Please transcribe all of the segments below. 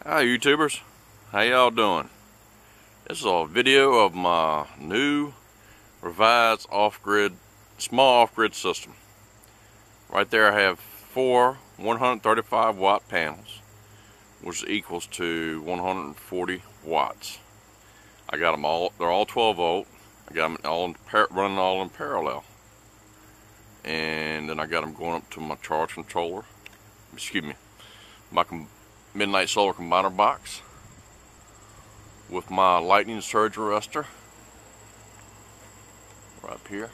Hi YouTubers, how y'all doing? This is a video of my new revised off-grid, small off-grid system. Right there I have four 135 watt panels, which equals to 140 watts. I got them all, they're all 12 volt. I got them all running all in parallel. And then I got them going up to my charge controller, my midnight solar combiner box with my lightning surge arrestor right up here,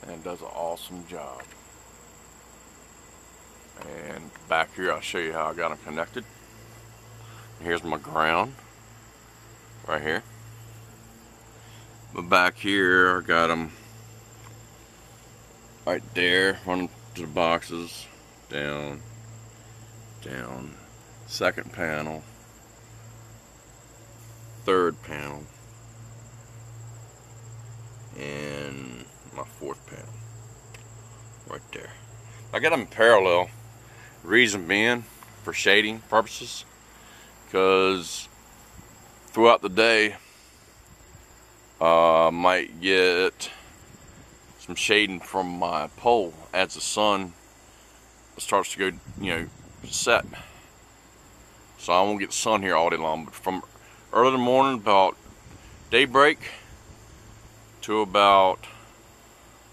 and it does an awesome job. And back here I'll show you how I got them connected. Here's my ground right here, but back here I got them right there running to the boxes, down, second panel, third panel, and my fourth panel right there. I got them in parallel, reason being for shading purposes, because throughout the day I might get some shading from my pole as the sun starts to go, set. So I won't get the sun here all day long, but from early in the morning, about daybreak, to about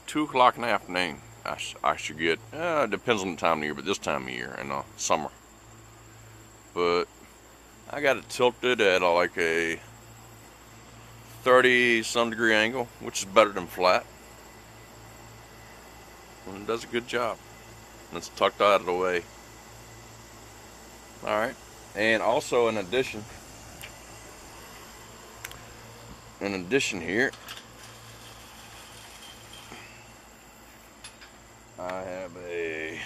2 o'clock in the afternoon, I should get, it depends on the time of year, but this time of year in the summer. But I got it tilted at like a 30-some degree angle, which is better than flat. And it does a good job. And it's tucked out of the way. Alright. And also in addition here, I have a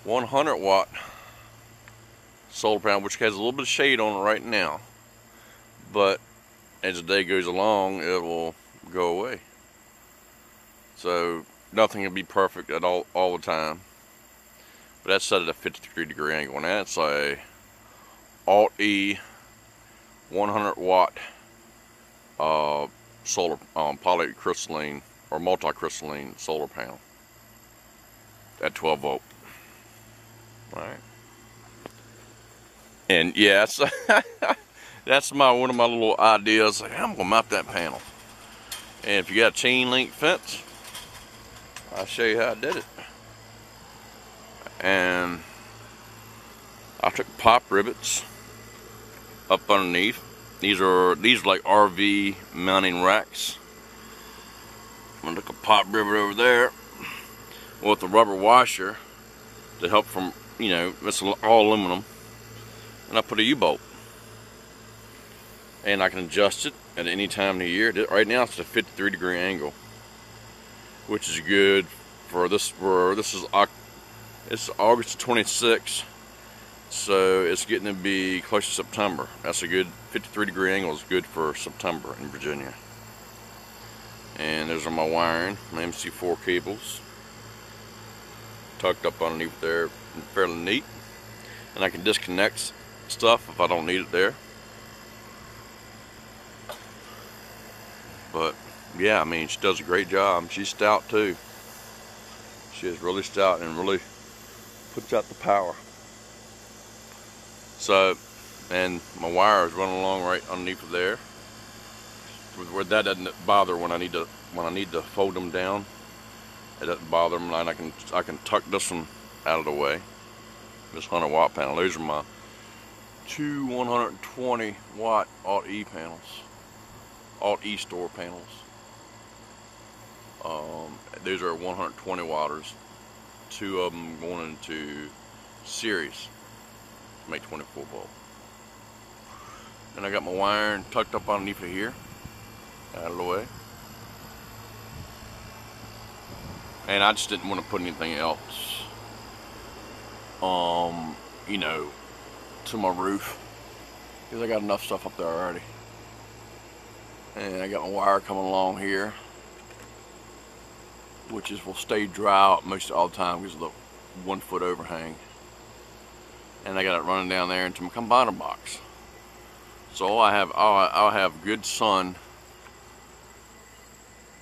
100 watt solar panel, which has a little bit of shade on it right now, but as the day goes along it will go away. So nothing will be perfect at all the time, but that's set at a 53 degree angle, and that's a Alt E 100 watt solar polycrystalline or multicrystalline solar panel at 12 volt. All right, and yeah, that's one of my little ideas. Like, I'm gonna mount that panel, and if you got a chain link fence, I'll show you how I did it. And I took pop rivets up underneath. These are like RV mounting racks. I took a pop rivet over there with a rubber washer to help from, it's all aluminum. And I put a U-bolt. And I can adjust it at any time of the year. Right now it's at a 53 degree angle, which is good for this. It's August 26th, so it's getting to be close to September. That's a good 53 degree angle. Is good for September in Virginia. And those are my wiring, my MC4 cables, tucked up underneath there, fairly neat. And I can disconnect stuff if I don't need it there. But yeah, I mean, she does a great job. She's stout too. She is really stout and really puts out the power. So, and my wire is running along right underneath of there, where that doesn't bother when I need to fold them down. It doesn't bother them, and I can tuck this one out of the way. This 100 watt panel. Those are my two 120 watt Alt E panels. Alt E store panels. These are 120 watters. Two of them going into series to make 24 volt. And I got my wiring tucked up underneath of here, out of the way. And I just didn't want to put anything else, to my roof, because I got enough stuff up there already. And I got my wire coming along here, which will stay dry out most all the time because of the 1 foot overhang. and I got it running down there into my combiner box. So I'll have good sun,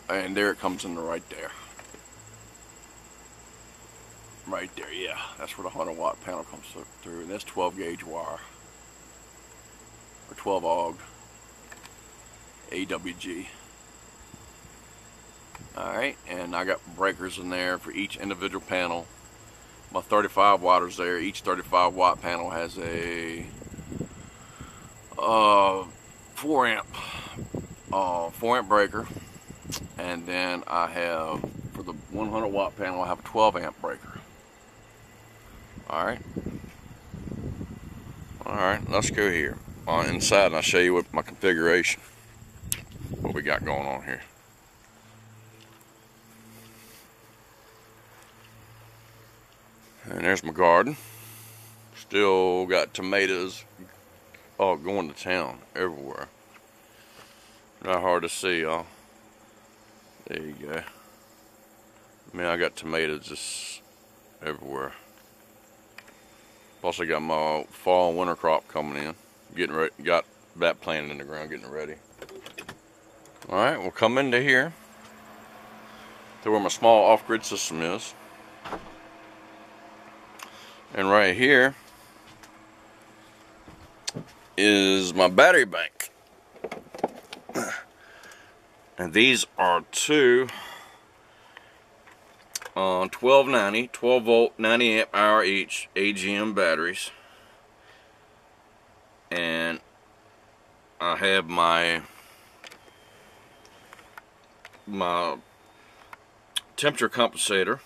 and there it comes in right there. Right there, yeah, that's where the 100 watt panel comes through, and that's 12 gauge wire, or 12 AUG, AWG. Alright, and I got breakers in there for each individual panel. My 35 watters there. Each 35 watt panel has a 4 amp breaker, and then I have, for the 100 watt panel, I have a 12 amp breaker. Alright, let's go here inside, and I'll show you what my configuration, what we got going on here. And there's my garden. Still got tomatoes going to town everywhere. Not hard to see, y'all. There you go. I mean, I got tomatoes just everywhere. Plus I got my fall and winter crop coming in. Getting ready, got that planted in the ground, getting ready. Alright, we'll come into here to where my small off-grid system is. And right here is my battery bank. And these are two 1290, 12 volt, 90 amp hour each AGM batteries. And I have my temperature compensator,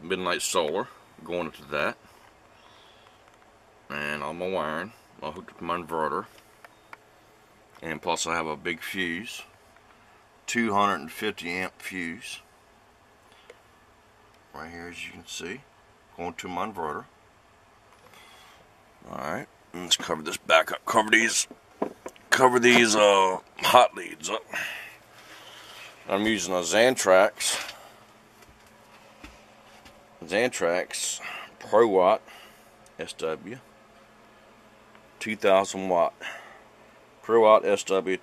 midnight solar, going into that. And all my wiring, I hooked up my inverter. And plus I have a big fuse, 250 amp fuse. Right here, as you can see, going to my inverter. Alright, let's cover this back up. Cover these hot leads up. I'm using a Xantrax Pro Watt SW 2000 watt Pro Watt SW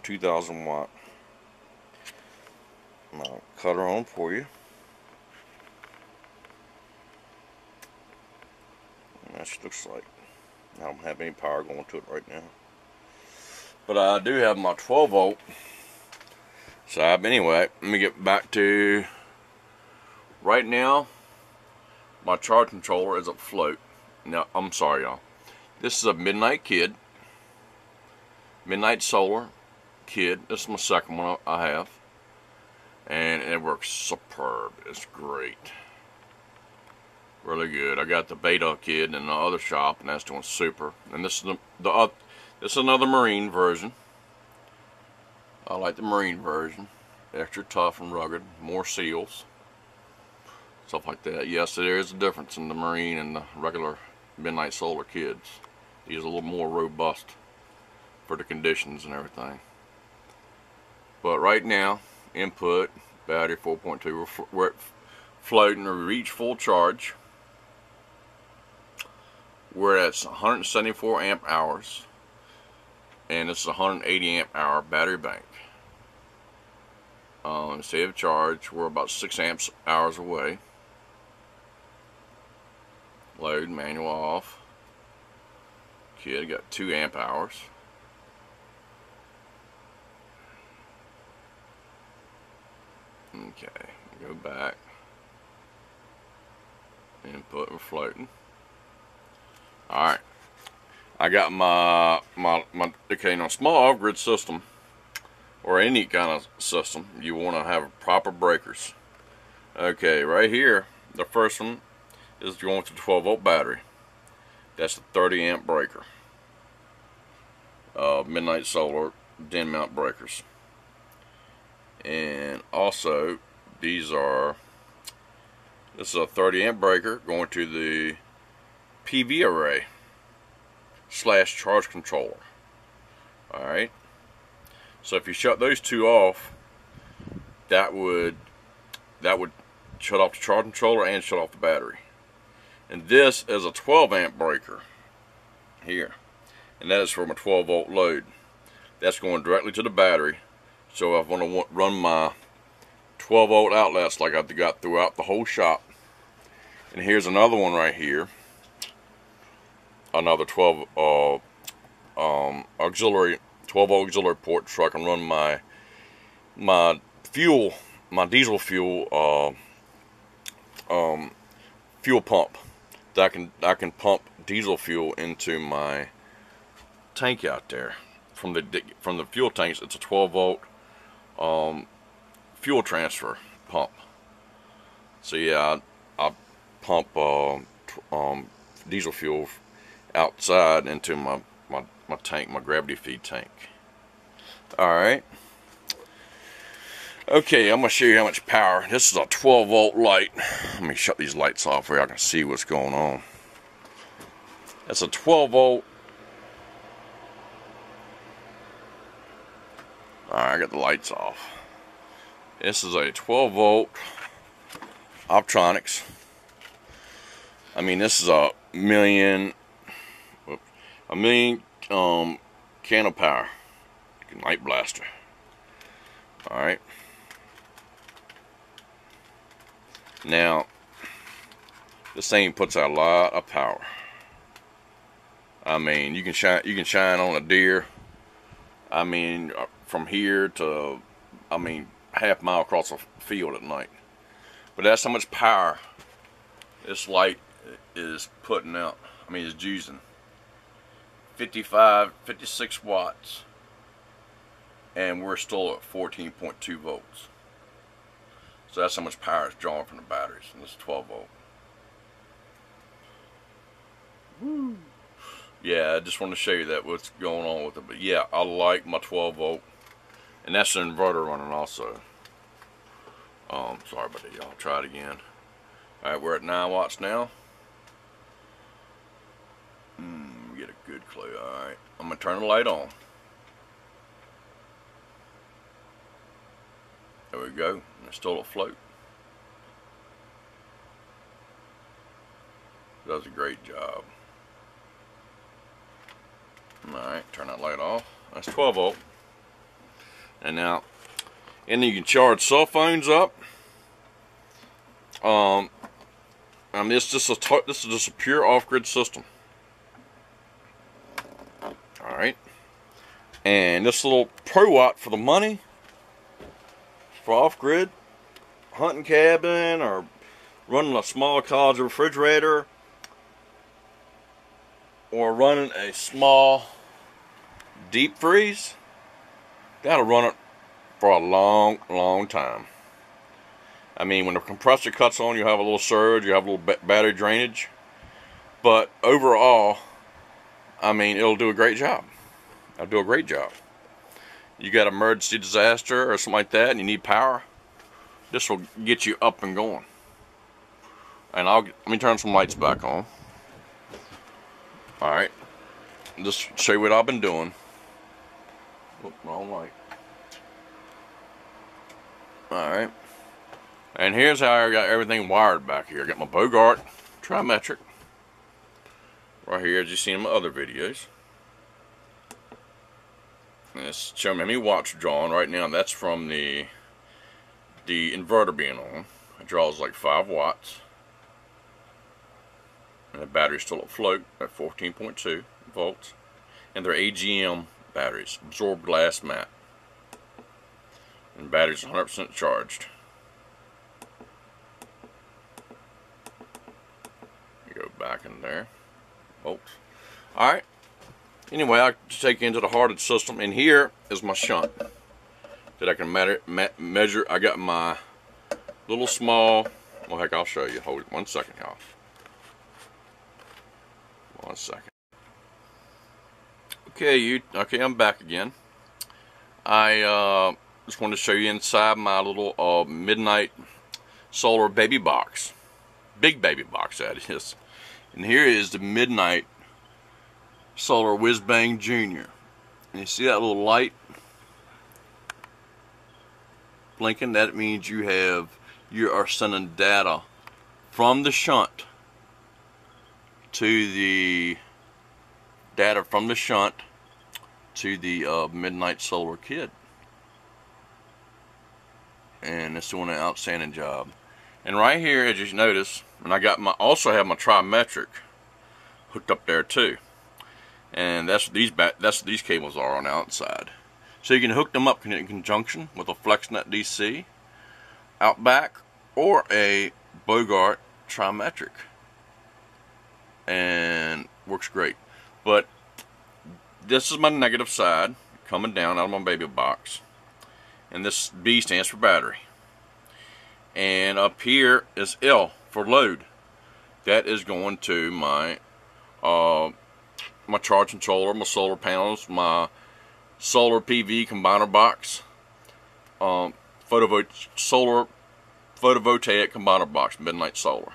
2000 watt. I'll cut her on for you. That she looks like. I don't have any power going to it right now, but I do have my 12 volt side. Anyway, let me get back to right now. My charge controller is afloat. Now, I'm sorry, y'all. This is a Midnight Solar Kid. This is my second one I have, and it works superb. It's great. Really good. I got the Beta Kid in the other shop, and that's doing super. And this is this is another Marine version. I like the Marine version. Extra tough and rugged. More seals. Stuff like that. Yes, there is a difference in the Marine and the regular Midnight Solar Kids. These are a little more robust for the conditions and everything. But right now, input, battery 4.2, we're floating to reach full charge. We're at 174 amp hours, and this is a 180 amp hour battery bank. State of charge, we're about 6 amps hours away. Load, manual off. Kid got 2 amp hours. Okay, go back. Input, we're floating. Alright, I got my okay, now small off-grid system, or any kind of system, you want to have proper breakers. Okay, right here, the first one is going to 12 volt battery. That's the 30 amp breaker. Midnight Solar den mount breakers. And also, this is a 30 amp breaker going to the PV array / charge controller. Alright, so if you shut those two off, that would shut off the charge controller and shut off the battery. And this is a 12 amp breaker here, and that is from a 12 volt load. That's going directly to the battery. So if I want to run my 12 volt outlets like I've got throughout the whole shop. And here's another one right here, another 12 auxiliary 12 volt auxiliary port, so I can run my diesel fuel fuel pump. That I can pump diesel fuel into my tank out there from the fuel tanks. It's a 12 volt fuel transfer pump. So yeah, I pump diesel fuel outside into my tank, my gravity feed tank. Alright. Okay, I'm going to show you how much power. This is a 12 volt light. Let me shut these lights off where I can see what's going on. That's a 12 volt. Alright, I got the lights off. This is a 12 volt Optronics. I mean, this is a million can of power. Light blaster. Alright. Now, this thing puts out a lot of power. I mean, you can shine on a deer. I mean, from here to, I mean, half mile across a field at night. But that's how much power this light is putting out. I mean, it's using 56 watts, and we're still at 14.2 volts. So that's how much power it's drawing from the batteries, and this is 12 volt. Woo. Yeah, I just want to show you that what's going on with it. But yeah, I like my 12 volt, and that's an inverter running also. Sorry about that, y'all. Try it again. All right, we're at 9 watts now. Get a good clue. All right, I'm gonna turn the light on. There we go. And it's still afloat. Does a great job. Alright, turn that light off. That's 12 volt. And now, and then you can charge cell phones up. I mean, this is just a pure off-grid system. Alright. And this little Pro Watt for the money. For off-grid, hunting cabin, or running a small college refrigerator, or running a small deep freeze, that'll run it for a long time. I mean, when the compressor cuts on, you have a little surge, you have a little battery drainage, but overall, I mean, it'll do a great job. It'll do a great job. You got an emergency disaster or something like that and you need power, this will get you up and going. And let me turn some lights back on. Alright, just show you what I've been doing. Whoop, wrong light. Alright, and here's how I got everything wired back here. I got my Bogart trimetric right here, as you've seen in my other videos. And it's showing me how many watts drawing right now. That's from the inverter being on. It draws like 5 watts. And the battery's still afloat at 14.2 volts. And they're AGM batteries, absorbed glass mat. And the battery's 100% charged. You go back in there. Volts. Alright. Anyway, I take you into the heart of the system, and here is my shunt that I can measure. I got my little small, well heck, I'll show you. Hold it 1 second, y'all. 1 second. Okay, I'm back again. I just wanted to show you inside my little Midnight Solar baby box. Big baby box, that is. And here is the Midnight Solar Whiz Bang Jr. And you see that little light blinking? That means you are sending data from the shunt to the data from the shunt to the Midnight Solar kit. And it's doing an outstanding job. And right here, as you notice, and I got also have my trimetric hooked up there too. And that's what these cables are on the outside. So you can hook them up in conjunction with a FlexNet DC out back or a Bogart trimetric, and works great. But this is my negative side coming down out of my baby box, and this B stands for battery, and up here is L for load. That is going to my my charge controller, my solar panels, my solar PV combiner box, solar photovoltaic combiner box, Midnight Solar,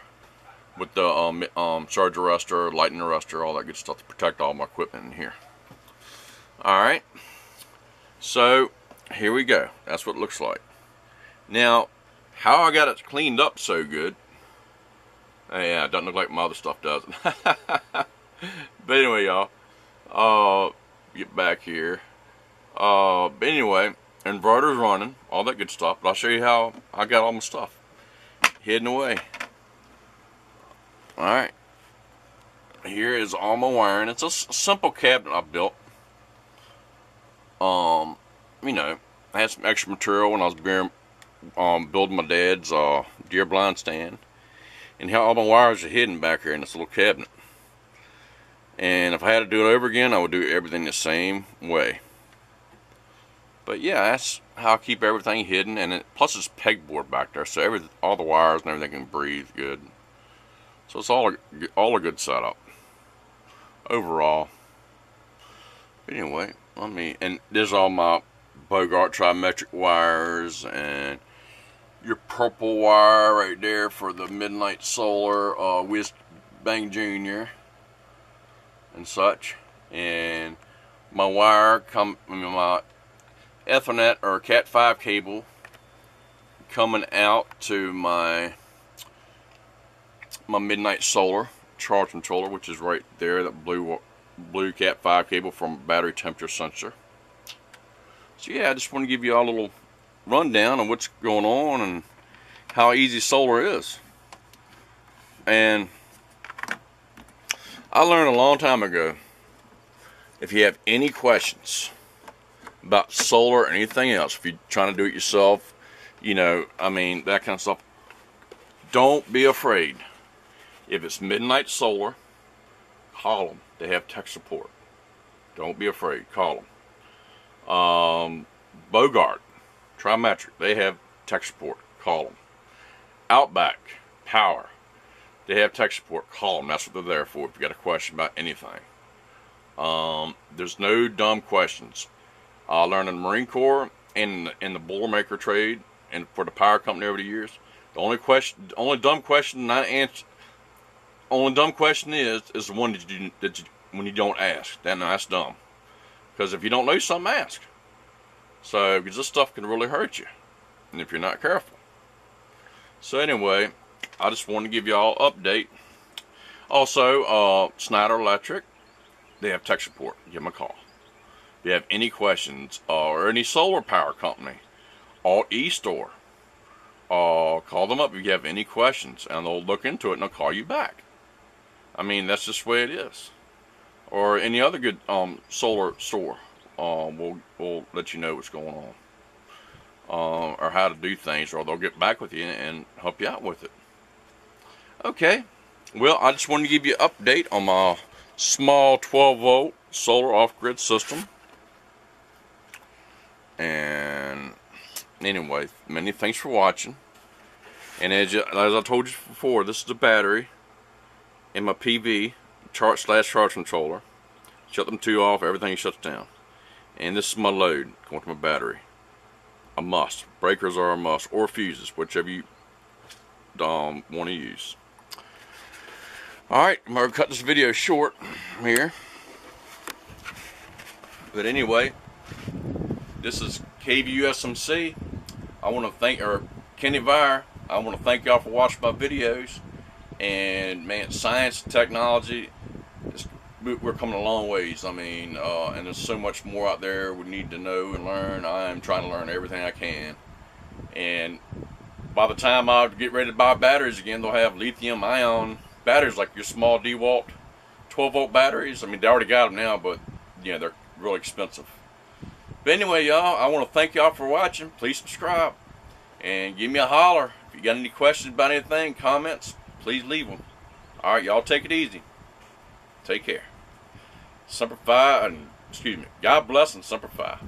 with the surge arrestor, lightning arrestor, all that good stuff to protect all my equipment in here. Alright, so here we go. That's what it looks like. Now, how I got it cleaned up so good, yeah, it doesn't look like my other stuff, does it? But anyway, y'all, get back here. But anyway, inverter's running, all that good stuff. But I'll show you how I got all my stuff hidden away. Alright, here is all my wiring. It's a simple cabinet I built. You know, I had some extra material when I was building my dad's deer blind stand, and how all my wires are hidden back here in this little cabinet. And if I had to do it over again, I would do everything the same way. But yeah, that's how I keep everything hidden, and plus it's pegboard back there, so all the wires and everything can breathe good. So it's all a good setup overall. But anyway, and there's all my Bogart trimetric wires, and your purple wire right there for the Midnight Solar Whiz Bang Jr. and such, and my wire my Ethernet or Cat5 cable coming out to my Midnight Solar charge controller, which is right there, that blue Cat5 cable from battery temperature sensor. So yeah, I just want to give you all a little rundown of what's going on and how easy solar is. And I learned a long time ago, if you have any questions about solar or anything else, if you're trying to do it yourself, you know, I mean, that kind of stuff, don't be afraid. If it's Midnight Solar, call them. They have tech support. Don't be afraid. Call them. Bogart, trimetric, they have tech support. Call them. Outback, Power, they have tech support. Call them. That's what they're there for if you got a question about anything. There's no dumb questions. I learned in the Marine Corps and in the Boilermaker trade and for the power company over the years, the only dumb question I answer, only dumb question is the one that you when you don't ask. That's dumb. Because if you don't know something, ask. So, because this stuff can really hurt you, and if you're not careful. So anyway, I just wanted to give you all an update. Also, Snyder Electric, they have tech support. Give them a call. If you have any questions, or any solar power company, or e-store, call them up if you have any questions, and they'll look into it and they'll call you back. I mean, that's just the way it is. Or any other good solar store, we'll let you know what's going on, or how to do things, or they'll get back with you and help you out with it. Okay, well, I just wanted to give you an update on my small 12-volt solar off-grid system. And anyway, many thanks for watching. And as I told you before, this is the battery in my PV charge controller. Shut them two off, everything shuts down. And this is my load going to my battery. A must. Breakers are a must, or fuses, whichever you want to use. Alright, I'm going to cut this video short here. But anyway, this is KVUSMC. I want to thank, or Kenny Viar, I want to thank y'all for watching my videos. And man, science and technology, we're coming a long ways. I mean, and there's so much more out there we need to know and learn. I am trying to learn everything I can. And by the time I get ready to buy batteries again, they'll have lithium ion batteries like your small DeWalt 12-volt batteries. I mean, they already got them now, but yeah, they're really expensive. But anyway, y'all, I want to thank y'all for watching. Please subscribe and give me a holler. If you got any questions about anything, comments, please leave them. All right, y'all, take it easy. Take care. Semper Fi, and excuse me. God bless and Semper Fi.